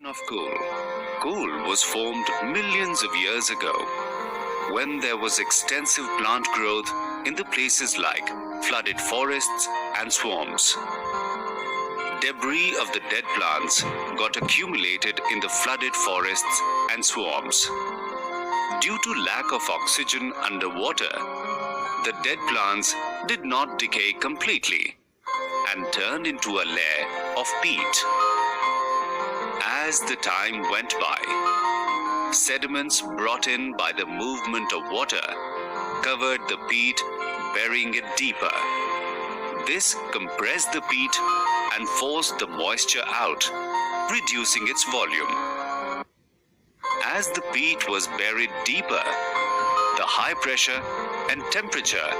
Of coal. Coal was formed millions of years ago when there was extensive plant growth in the places like flooded forests and swamps. Debris of the dead plants got accumulated in the flooded forests and swamps. Due to lack of oxygen underwater, the dead plants did not decay completely and turned into a layer of peat. As the time went by, sediments brought in by the movement of water covered the peat, burying it deeper. This compressed the peat and forced the moisture out, reducing its volume. As the peat was buried deeper, the high pressure and temperature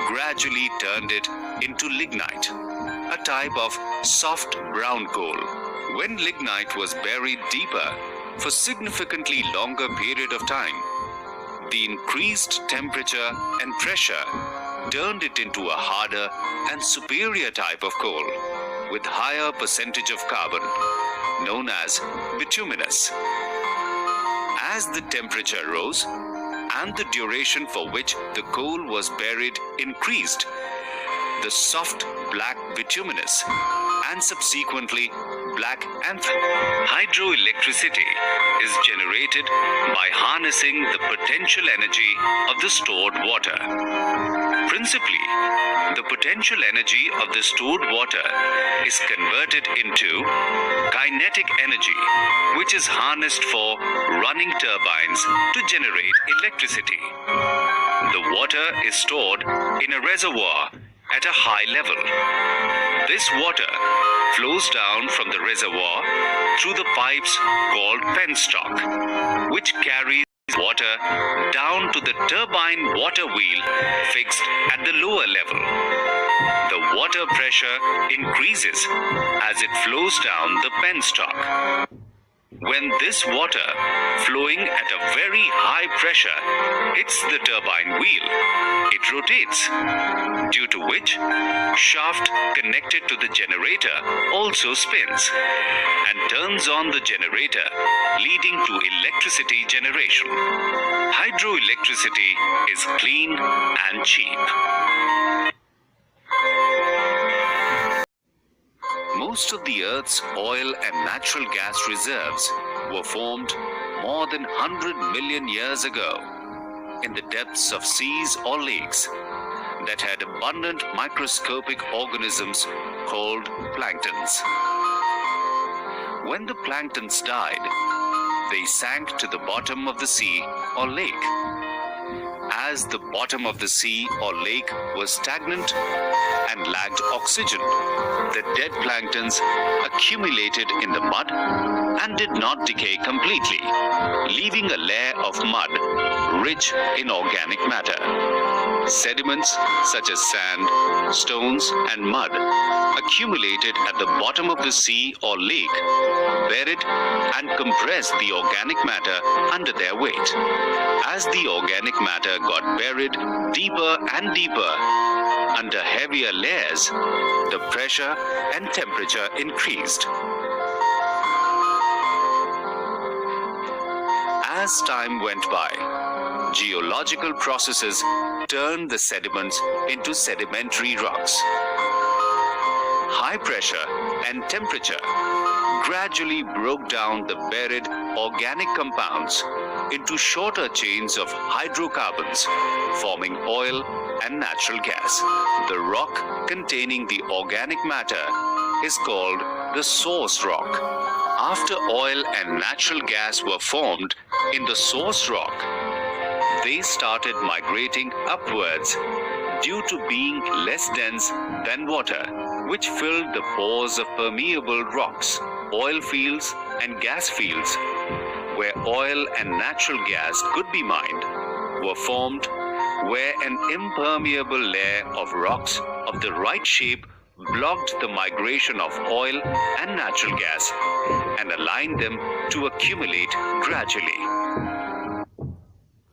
gradually turned it into lignite, a type of soft brown coal. When lignite was buried deeper for significantly longer period of time, the increased temperature and pressure turned it into a harder and superior type of coal with higher percentage of carbon, known as bituminous. As the temperature rose and the duration for which the coal was buried increased, the soft black bituminous and subsequently black anthracite. Hydroelectricity is generated by harnessing the potential energy of the stored water. Principally, the potential energy of the stored water is converted into kinetic energy, which is harnessed for running turbines to generate electricity. The water is stored in a reservoir at a high level. This water flows down from the reservoir through the pipes called penstock, which carries water down to the turbine water wheel fixed at the lower level. The water pressure increases as it flows down the penstock. When this water, flowing at a very high pressure, hits the turbine wheel, it rotates, due to which shaft connected to the generator also spins and turns on the generator, leading to electricity generation. Hydroelectricity is clean and cheap. Most of the Earth's oil and natural gas reserves were formed more than 100 million years ago in the depths of seas or lakes that had abundant microscopic organisms called planktons. When the planktons died, they sank to the bottom of the sea or lake. As the bottom of the sea or lake was stagnant and lacked oxygen, the dead planktons accumulated in the mud and did not decay completely, leaving a layer of mud rich in organic matter. Sediments such as sand, stones, and mud accumulated at the bottom of the sea or lake, buried and compressed the organic matter under their weight. As the organic matter got buried deeper and deeper under heavier layers, the pressure and temperature increased. As time went by, geological processes turned the sediments into sedimentary rocks. High pressure and temperature gradually broke down the buried organic compounds into shorter chains of hydrocarbons, forming oil and natural gas. The rock containing the organic matter is called the source rock. After oil and natural gas were formed in the source rock, they started migrating upwards due to being less dense than water, which filled the pores of permeable rocks. Oil fields and gas fields, where oil and natural gas could be mined, were formed where an impermeable layer of rocks of the right shape blocked the migration of oil and natural gas and allowed them to accumulate gradually.